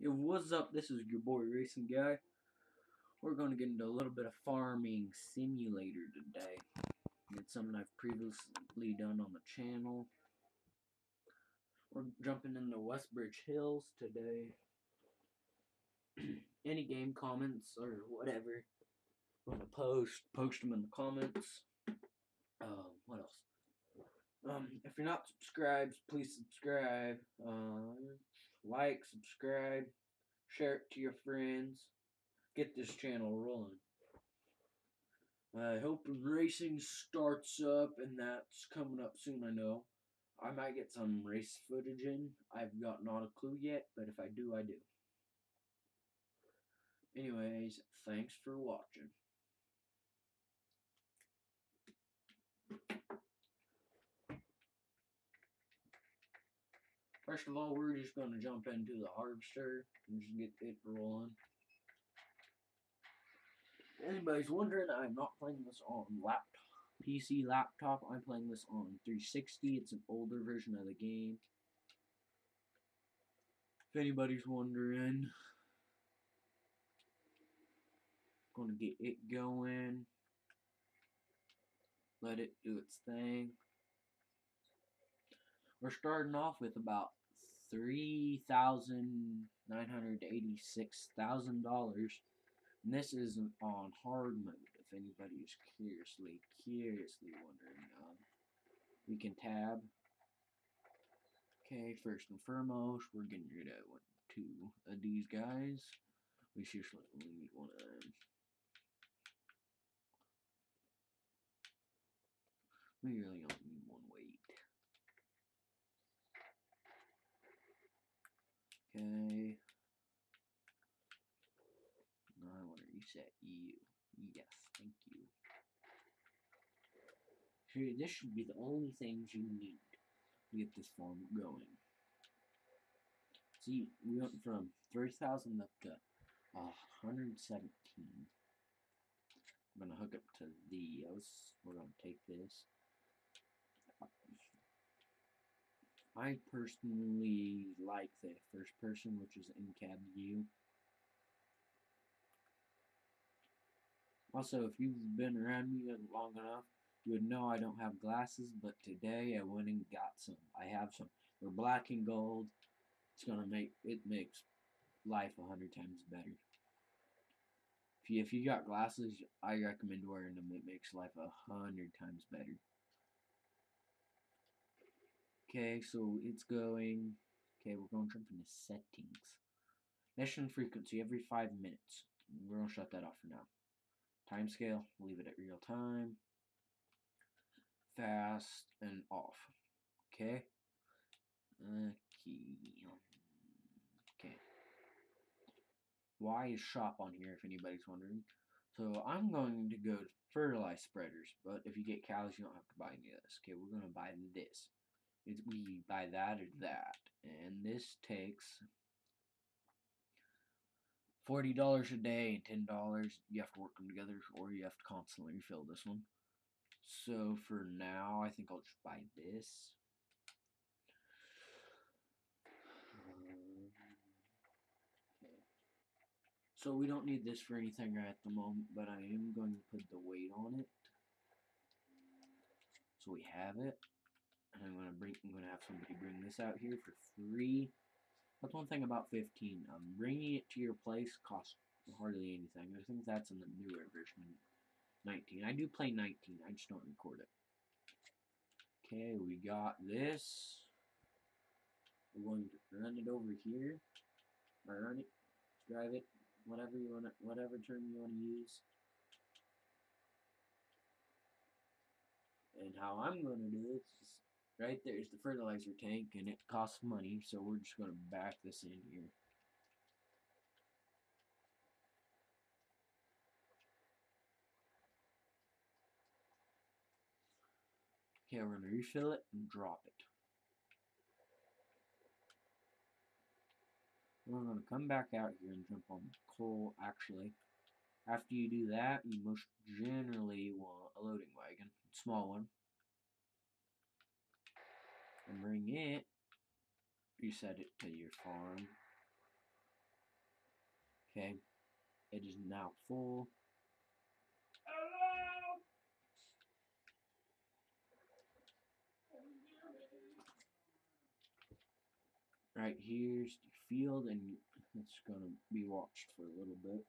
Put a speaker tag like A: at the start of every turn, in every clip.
A: Yo, what's up? This is your boy Racing Guy. We're going to get into a little bit of farming simulator today. It's something I've previously done on the channel. We're jumping into Westbridge Hills today. Any game comments or whatever you want to post them in the comments. What else? If you're not subscribed, please subscribe. Like, subscribe, share it to your friends. Get this channel rolling. I hope racing starts up, and that's coming up soon, I know. I might get some race footage in. I've got not a clue yet, but if I do, I do. Anyways, thanks for watching. First of all, we're just going to jump into the harvester and just get it rolling. If anybody's wondering, I'm not playing this on PC laptop. I'm playing this on 360. It's an older version of the game. If anybody's wondering, going to get it going. Let it do its thing. We're starting off with about $3,986,000, and this is on hard mode. If anybody is curiously wondering, we can tab. Okay, first and foremost, we're getting rid of two of these guys. We seriously only need one of them. We really only need one weight. Okay. Now I want to reset you. Yes, thank you. Here, this should be the only things you need to get this farm going. See, we went from 3,000 up to 117. I'm gonna hook up to these. We're gonna take this. I personally like the first person, which is in-cab view. Also, if you've been around me long enough, you would know I don't have glasses, but today I went and got some. I have some. They're black and gold. It makes life 100 times better. If you got glasses, I recommend wearing them. It makes life 100 times better. Okay, so it's going. Okay, we're going to jump into settings. Mission frequency every 5 minutes. We're going to shut that off for now. Timescale, leave it at real time. Fast and off. Okay. Okay. Why is shop on here, if anybody's wondering? So I'm going to go to fertilize spreaders, but if you get cows, you don't have to buy any of this. Okay, we're going to buy this. We buy that or that, and this takes $40 a day and $10. You have to work them together, or you have to constantly refill this one. So for now, I think I'll just buy this. Okay. So we don't need this for anything right at the moment, but I am going to put the weight on it. So we have it. And I'm gonna have somebody bring this out here for free. That's one thing about 15. Bringing it to your place costs hardly anything. I think that's in the newer version, 19. I do play 19. I just don't record it. Okay, we got this. We're going to run it over here. Or run it, drive it, whatever term you want to use. And how I'm going to do it is right there is the fertilizer tank, and it costs money, so we're just going to back this in here. Okay, we're going to refill it and drop it. We're going to come back out here and jump on coal. Actually, after you do that, you most generally want a loading wagon, a small one, and bring it, reset it to your farm. Okay, it is now full. Right here's the field, and it's gonna be watched for a little bit.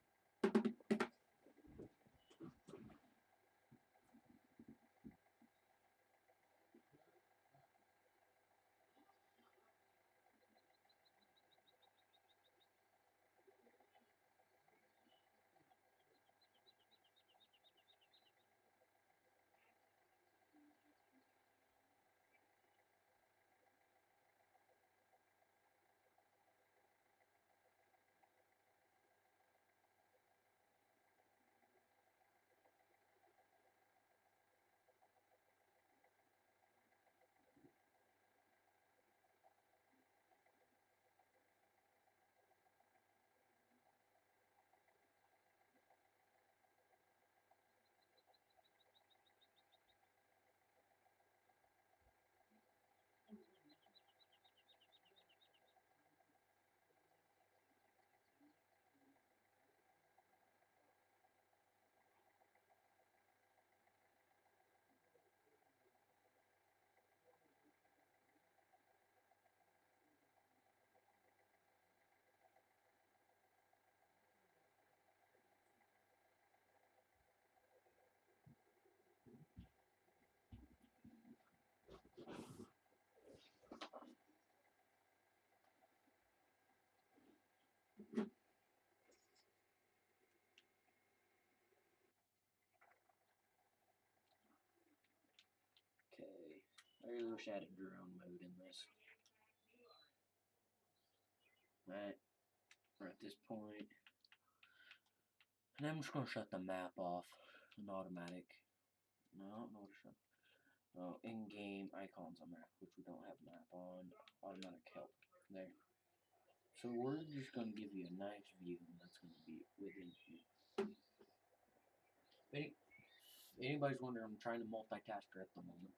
A: Okay, I really wish I had a drone mode in this. Alright, we're at this point. And I'm just going to shut the map off. An automatic. No, I don't know what to shut. Oh, in-game icons on map, which we don't have map on. Automatic help. There. So we're just going to give you a nice view, and that's going to be within here. If anybody's wondering, I'm trying to multitask at the moment.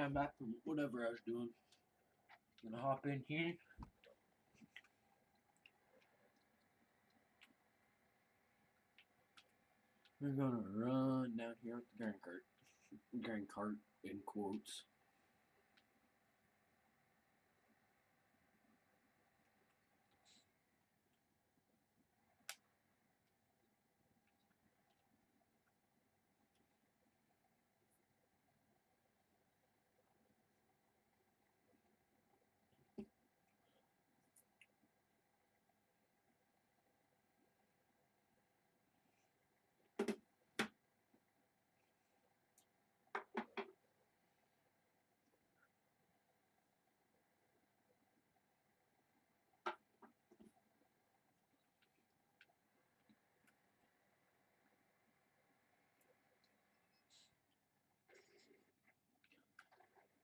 A: I'm back from whatever I was doing. I'm gonna hop in here. We're gonna run down here with the grain cart. Grain cart in quotes.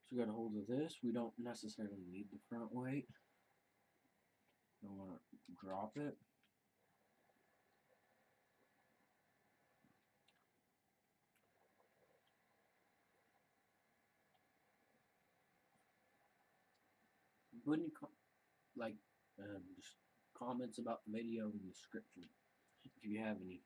A: So we got a hold of this. We don't necessarily need the front weight. Don't want to drop it. Put any just comments about the video in the description if you have any.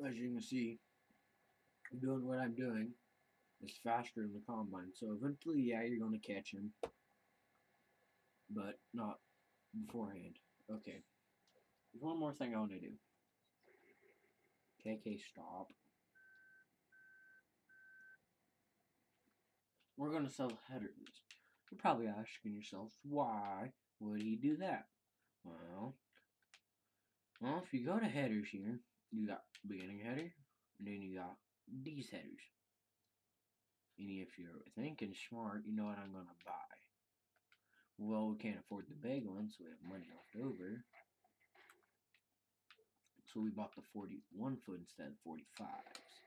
A: As you can see, doing what I'm doing is faster in the combine. So eventually, yeah, you're going to catch him, but not beforehand. Okay. There's one more thing I want to do. KK, stop. We're going to sell headers. You're probably asking yourself, why would he do that? Well, if you go to headers here, you got beginning header, and then you got these headers. And if you're thinking smart, you know what I'm going to buy. Well, we can't afford the big one, so we have money left over. So we bought the 41 foot instead of 45s.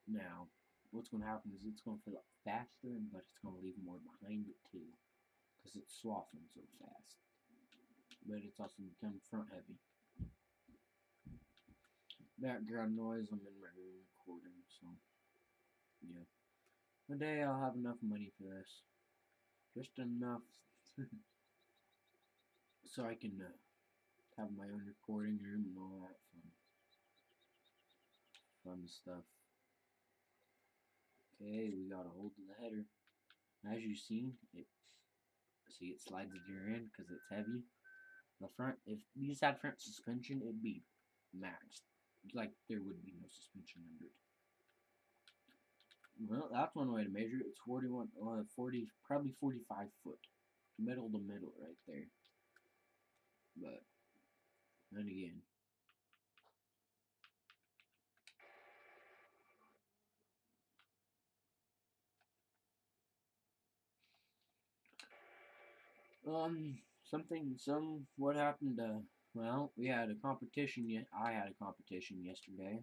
A: Now, what's going to happen is it's going to fill up faster, but it's going to leave more behind it too, because it's sloughing so fast. But it's also become front heavy. Background noise, I'm in my room recording, so yeah. One day I'll have enough money for this. Just enough so I can have my own recording room and all that fun stuff. Okay, we got a hold of the header. As you see, it slides at your end because it's heavy. The front, if these had front suspension, it'd be maxed. Like there would be no suspension under it. Well, that's one way to measure it. It's 40, probably 45 foot. Middle to middle right there. But, then again. What happened, well, we had a competition, I had a competition yesterday.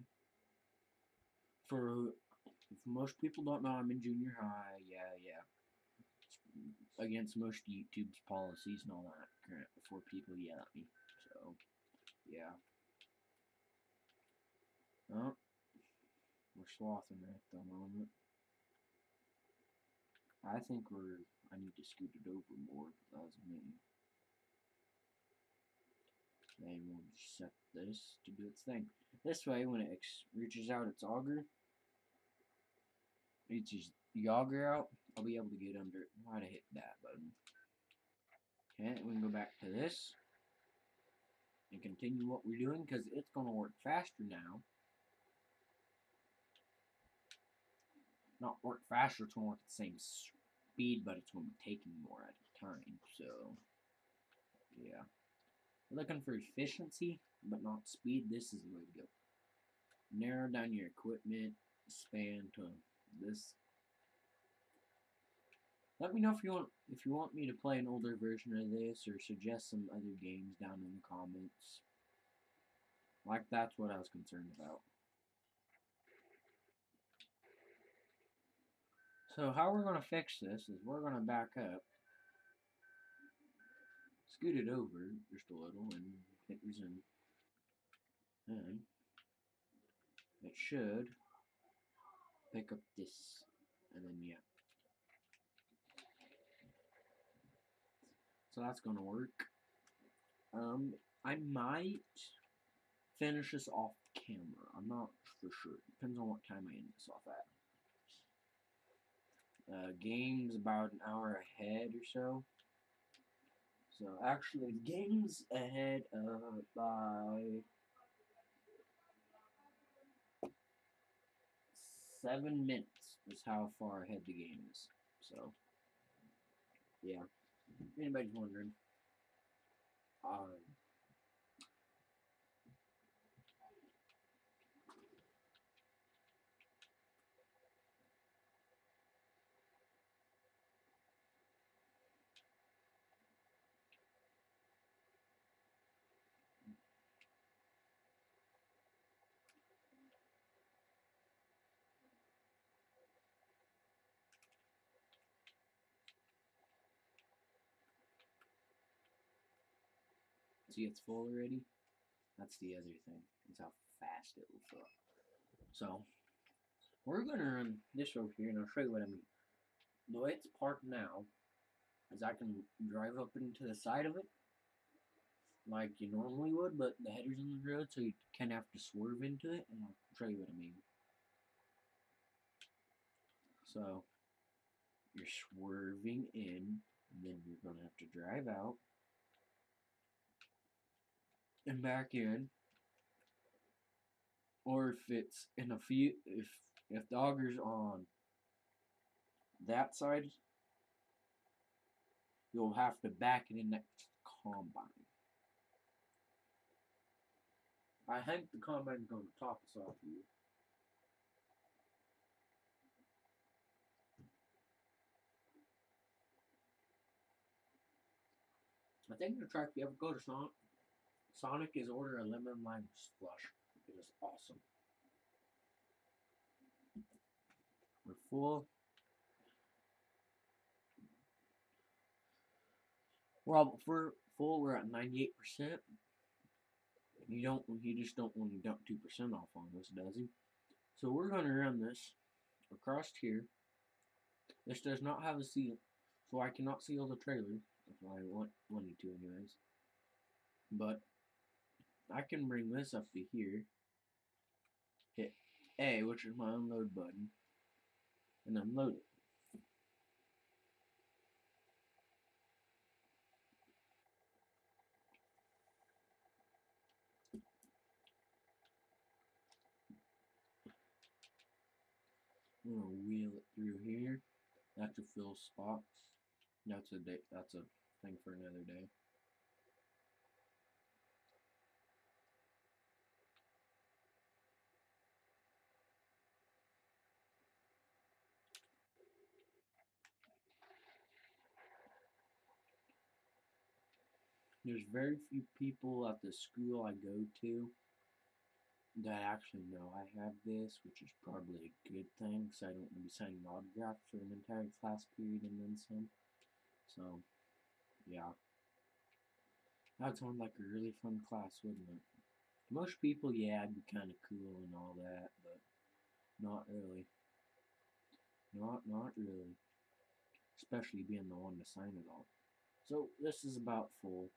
A: If most people don't know, I'm in junior high, yeah. Against most YouTube's policies and all that, before people yell at me, so, yeah. Oh, we're swathing at the moment. I think I need to scoot it over more, but that was me. Then we'll just set this to do its thing. This way, when it reaches out its auger, reaches the auger out, I'll be able to get under it. Why'd I hit that button? Okay, we can go back to this and continue what we're doing because it's going to work faster now. Not work faster, it's going to work at the same speed, but it's going to be taking more at a time. So, yeah. Looking for efficiency, but not speed. This is the way to go. Narrow down your equipment span to this. Let me know if you want me to play an older version of this or suggest some other games down in the comments. Like that's what I was concerned about. So how we're gonna fix this is we're gonna back up, scoot it over just a little, and hit resume. And it should pick up this, and then yeah. So that's gonna work. I might finish this off camera. I'm not for sure. Depends on what time I end this off at. Game's about an hour ahead or so. So actually, the game's ahead by 7 minutes. Is how far ahead the game is. So yeah, if anybody's wondering. See, it's full already. That's the other thing, is how fast it will fill up. So, we're going to run this over here, and I'll show you what I mean. The way it's parked now is I can drive up into the side of it, like you normally would, but the header's on the road, so you kind of have to swerve into it, and I'll show you what I mean. So, you're swerving in, and then you're going to have to drive out, and back in. Or if it's in a few, if the auger's on that side, you'll have to back it in next to the combine. I think the combine's going to top us off here. I think the track, if you ever go to Sonic is order a lemon lime slush. It is awesome. We're full. Well, for full, we're at 98%. He just don't want to dump 2% off on us, does he? So we're going to run this across here. This does not have a seal, so I cannot seal the trailer. If I wanted to, anyways. But I can bring this up to here, hit A, which is my unload button, and unload it. I'm gonna wheel it through here. That's a fill spots. That's a thing for another day. There's very few people at the school I go to that actually know I have this, which is probably a good thing, because I don't want to be signing autographs for an entire class period and then some. So, yeah. That would sound like a really fun class, wouldn't it? Most people, yeah, it'd be kind of cool and all that, but not really. Not really. Especially being the one to sign it all. So, this is about full.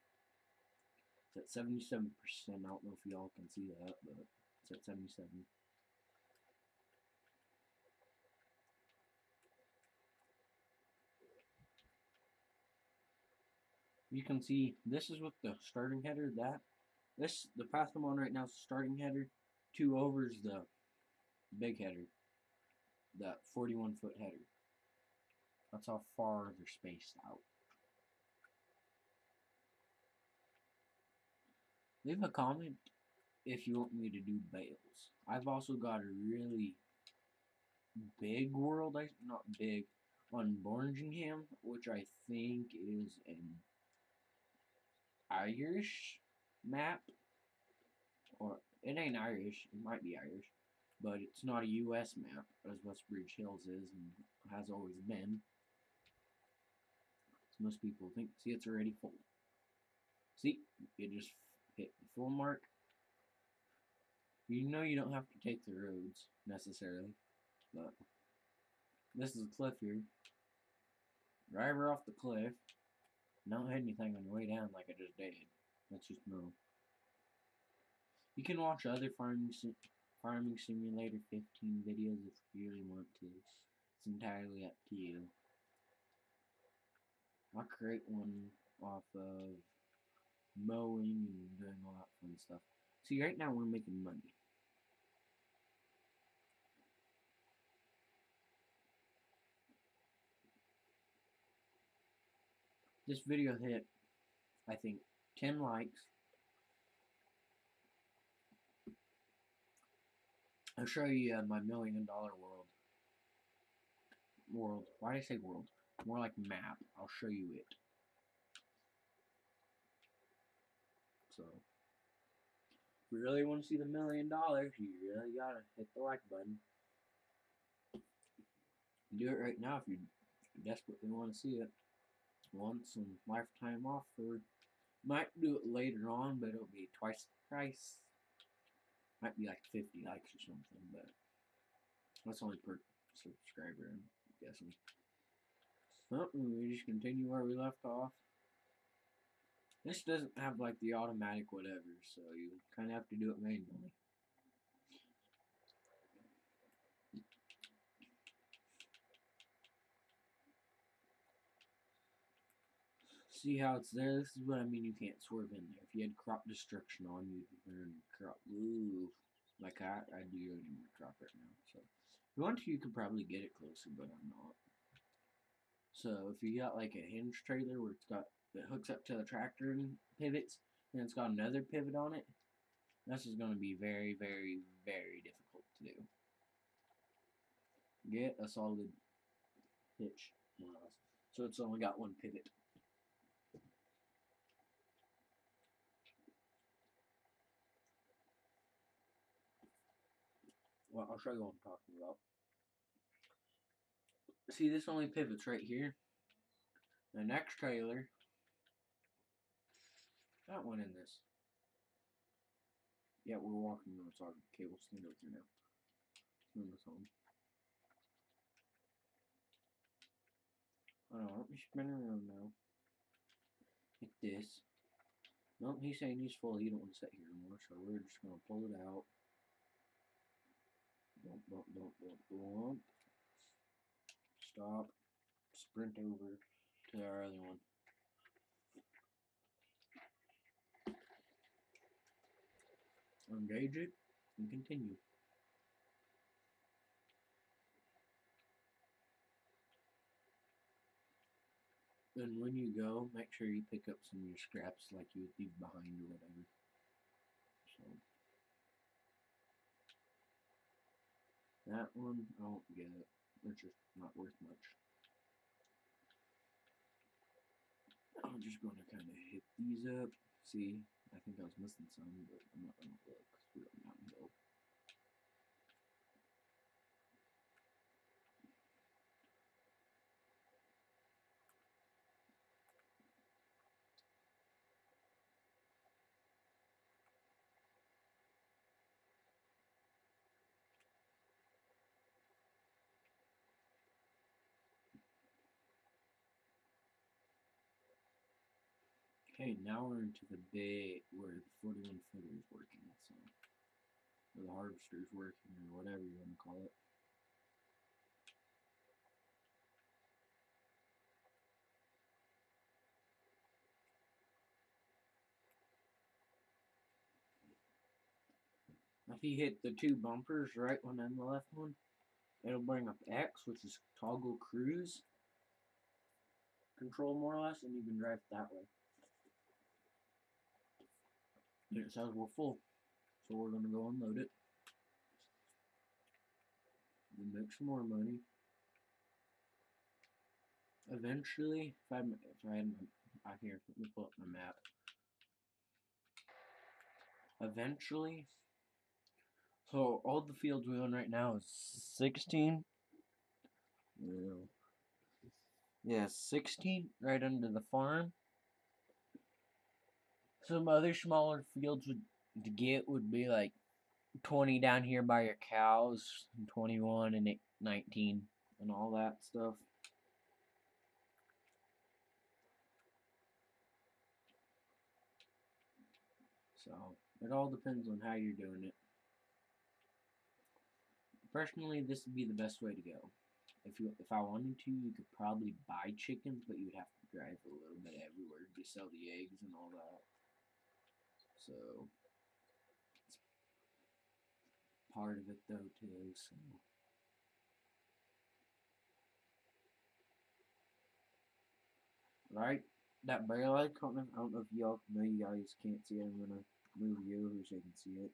A: It's at 77%. I don't know if y'all can see that, but it's at 77. You can see this is with the starting header. The path I'm on right now is the starting header. 2 over is the big header. That 41-foot header. That's how far they're spaced out. Leave a comment if you want me to do bales. I've also got a really big world, not big, on Borgingham, which I think is an Irish map, or it ain't Irish, it might be Irish, but it's not a US map, as Westbridge Hills is and has always been. So most people think, see, it's already full. See, it just hit the full mark. You know you don't have to take the roads necessarily, but this is a cliff here. Drive her off the cliff. Don't hit anything on your way down like I just did. That's just no. You can watch other Farming Simulator 15 videos if you really want to. It's entirely up to you. I'll create one off of mowing and doing all that fun stuff. See, right now we're making money. This video hit, I think, 10 likes. I'll show you my $1 million world. Why did I say world? More like map. I'll show you it. So, if you really want to see the $1 million, you really gotta hit the like button. Do it right now if you desperately want to see it. Once and lifetime offer. Might do it later on, but it'll be twice the price. Might be like 50 likes or something, but that's only per subscriber, I'm guessing. Well, we just continue where we left off. This doesn't have like the automatic whatever, so you kind of have to do it manually. See how it's there? This is what I mean you can't swerve in there. If you had crop destruction on, you'd burn crop. Ooh. Like I'd be doing my crop right now. So if you want to, you could probably get it closer, but I'm not. So if you got like a hinge trailer where it hooks up to the tractor and pivots, and it's got another pivot on it, this is going to be very, very, very difficult to do. Get a solid hitch, more or less. So it's only got one pivot. Well, I'll show you what I'm talking about. See, this only pivots right here. The next trailer, that one in this. Yeah, we're walking on our cable stand over here now. Turn this on. Oh no, let me spin around now. Like this. Nope, he's saying he's full. He don't want to sit here anymore, so we're just gonna pull it out. Bump, bump, bump, bump, bump. Stop. Sprint over to our other one. Engage it and continue. And when you go, make sure you pick up some of your scraps like you would leave behind or whatever. So that one, I won't get it. It's just not worth much. I'm just going to kind of hit these up. See, I think I was missing some, but I'm not going to look because we're going downhill. Okay, now we're into the bay where the 41 footer is working, so where the harvester is working, or whatever you want to call it. If you hit the two bumpers, right one and the left one, it'll bring up X, which is toggle cruise control more or less, and you can drive it that way. And it says we're full, so we're going to go unload it. And make some more money. Eventually, if I had my, here, let me pull up my map. Eventually, so all the fields we own right now is 16. Yeah, 16 right under the farm. Some other smaller fields to get would be like 20 down here by your cows, and 21 and 19 and all that stuff. So it all depends on how you're doing it. Personally, this would be the best way to go. If I wanted to, you could probably buy chickens, but you would have to drive a little bit everywhere to sell the eggs and all that. So it's part of it though too. So right, that barrel icon. I don't know if y'all know. You guys can't see it. I'm gonna move you so you can see it.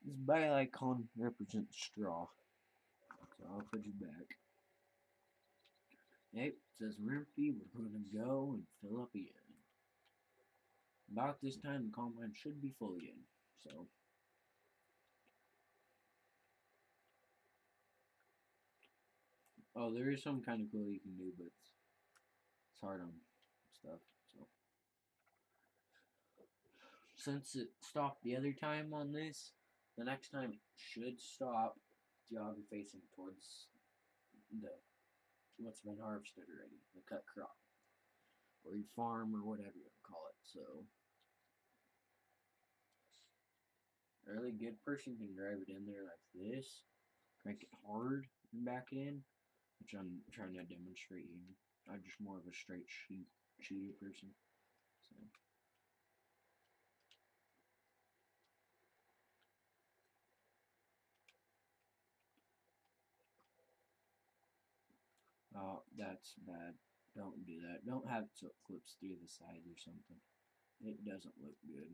A: This barrel icon represents straw. So I'll put you back. Yep, it says we're empty. We're gonna go and fill up again. About this time, the combine should be full again. So. Oh, there is some kind of cool you can do, but it's hard on stuff. So since it stopped the other time on this, the next time it should stop. Y'all be facing towards the what's been harvested already, the cut crop, or your farm, or whatever you want to call it. So a really good person can drive it in there like this, crank it hard, and back it in, which I'm trying to demonstrate here. I'm just more of a straight shooter person. So. Oh, that's bad. Don't do that. Don't have it so it clips through the side or something. It doesn't look good.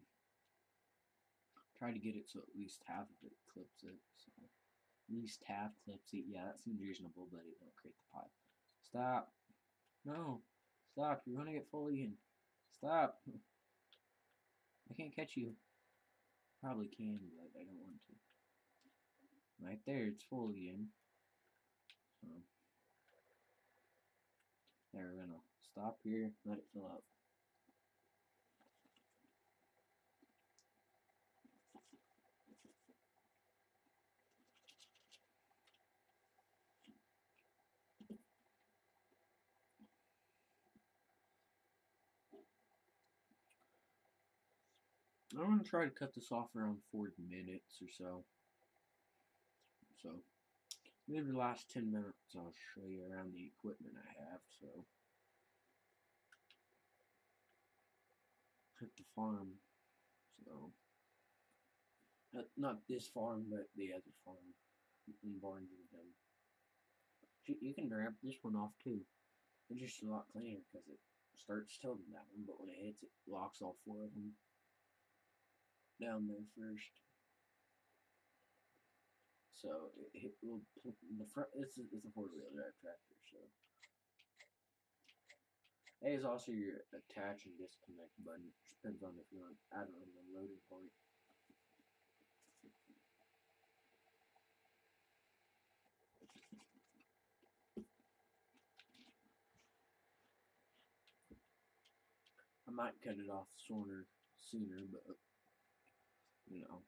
A: Try to get it so at least half of it clips it. So at least half clips it. Yeah, that seems reasonable, but it don't create the pile. Stop. No. Stop. You're gonna get fully in. Stop. I can't catch you. Probably can, but I don't want to. Right there, it's full again. So there, we're gonna stop here, let it fill up. I'm going to try to cut this off around 40 minutes or so. So, maybe the last 10 minutes I'll show you around the equipment I have. So, at the farm. So, not this farm, but the other farm in Barnsley. You can ramp this one off too. It's just a lot cleaner because it starts tilting that one, but when it hits, it locks all four of them down there first. So it will the front. It's a 4-wheel drive tractor. So A is also your attach and disconnect button. It depends on if you want to add it on the loading point. I might cut it off sooner, but you know,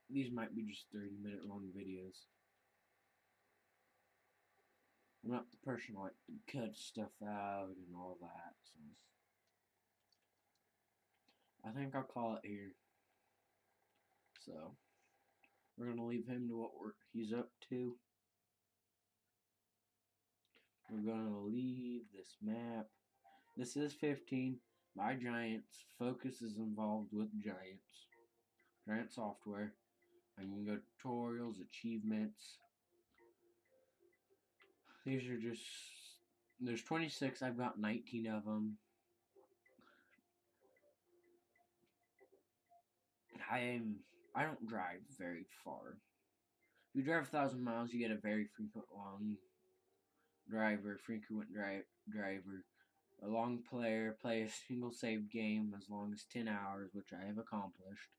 A: these might be just 30-minute long videos. I'm not the person who like cut stuff out and all that, so I think I'll call it here. So we're gonna leave him to what he's up to. We're gonna leave this map. This is 15 by Giants. Focus is involved with Giants. Giant software. I can go tutorials, achievements. These are just, there's 26, I've got 19 of them. I don't drive very far. If you drive 1,000 miles, you get a very frequent driver. A long player, play a single save game as long as 10 hours, which I have accomplished.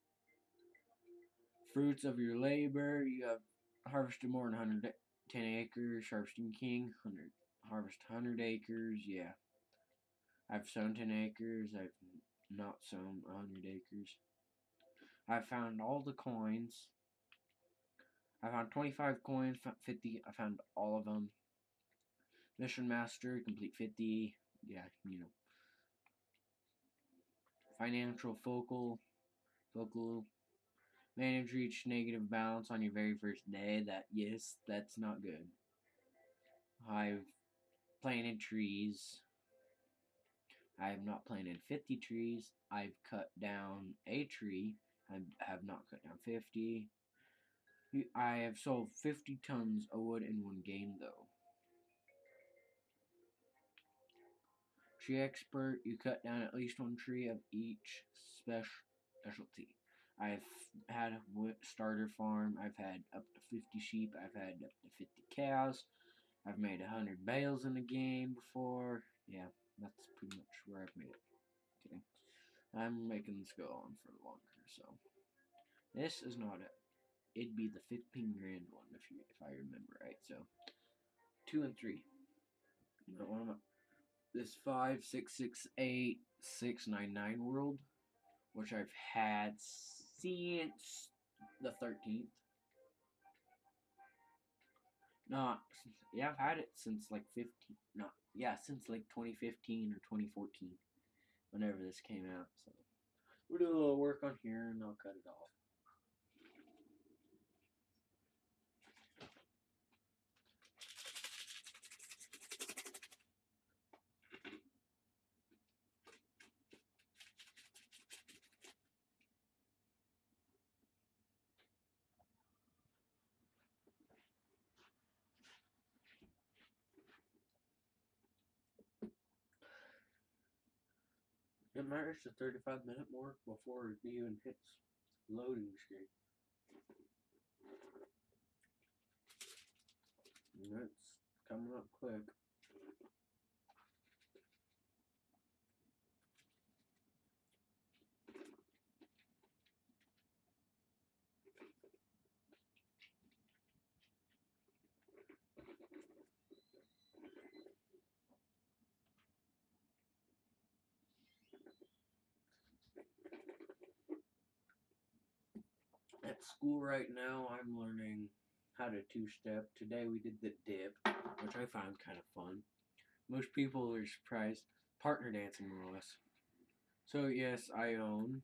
A: Fruits of your labor, you have harvested more than 110 acres, harvesting king, harvest 100 acres, yeah. I've sown 10 acres, I've not sown 100 acres. I found all the coins. I found 25 coins, 50, I found all of them. Mission Master, complete 50, yeah, you know. Financial focal, manage reach negative balance on your very first day. Yes, that's not good. I've planted trees. I have not planted 50 trees. I've cut down a tree. I have not cut down 50. I have sold 50 tons of wood in one game, though. Tree expert, you cut down at least one tree of each specialty. I've had a starter farm. I've had up to 50 sheep. I've had up to 50 cows. I've made 100 bales in a game before. Yeah, that's pretty much where I've made it. Okay. I'm making this go on for longer, so this is not it. It'd be the 15 grand one if I remember right. So 2 and 3. But what am I? This 5668699 world, which I've had since the 13th. No, yeah, I've had it since like 15. No, yeah, since like 2015 or 2014, whenever this came out. So we'll do a little work on here and I'll cut it off. It might reach the 35-minute mark before it even hits loading screen. And it's coming up quick. At school right now, I'm learning how to two-step. Today we did the dip, which I found kind of fun. Most people are surprised. Partner dancing, more or less. So yes, I'll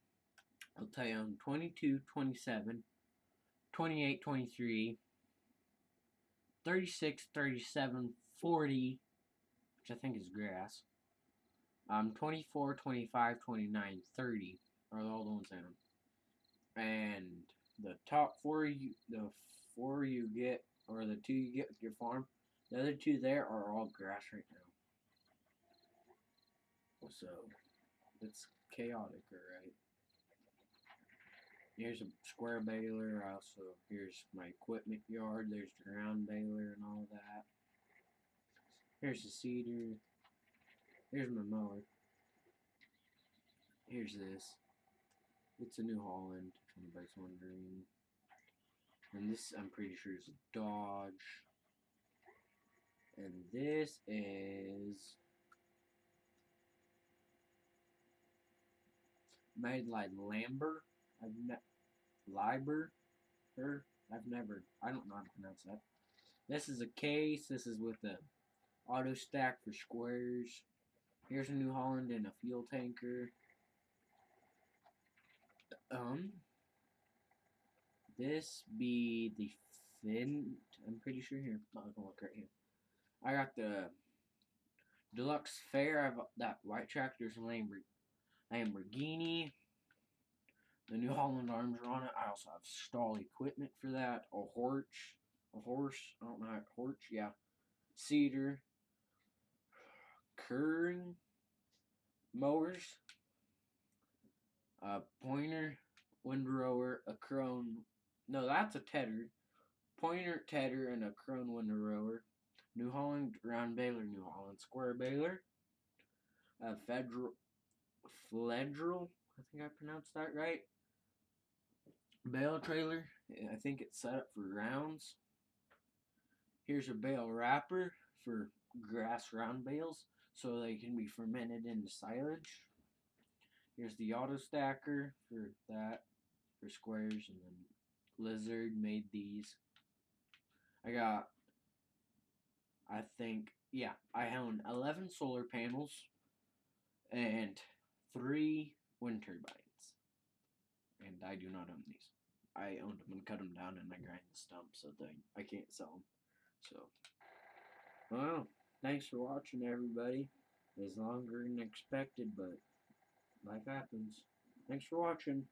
A: tell you, 22, 27, 28, 23, 36, 37, 40, which I think is grass. 24, 25, 29, 30 are all the ones I own. And the top the four you get, or the two you get with your farm, the other two there are all grass right now. So, it's chaotic, alright? Here's a square baler. Here's my equipment yard. There's the round baler and all that. Here's the seeder. Here's my mower. Here's this. It's a New Holland, if anybody's wondering. And this, I'm pretty sure, is a Dodge. And this is made like Lambert. I don't know how to pronounce that. This is a case. This is with a auto stack for squares. Here's a New Holland and a fuel tanker. This be the Finn. I'm pretty sure here. I'm gonna look right here. I got the Deluxe Fair. I've that white tractor's Lamborghini. The New Holland arms are on it. I also have stall equipment for that. A horse. I don't know how horse. Yeah. Cedar. Curring mowers. Pointer. windrower, a crone. No, that's a tedder. Pointer tedder and a crone windrower. New Holland round baler, New Holland square baler. A Fledrel, I think I pronounced that right. Bale trailer, I think it's set up for rounds. Here's a bale wrapper for grass round bales so they can be fermented into silage. Here's the auto stacker for that, for squares, and then Lizard made these. I own 11 solar panels and 3 wind turbines. And I do not own these. I owned them and cut them down and I grind the stumps so that I can't sell them. So, well, thanks for watching, everybody. It's longer than expected, but life happens. Thanks for watching.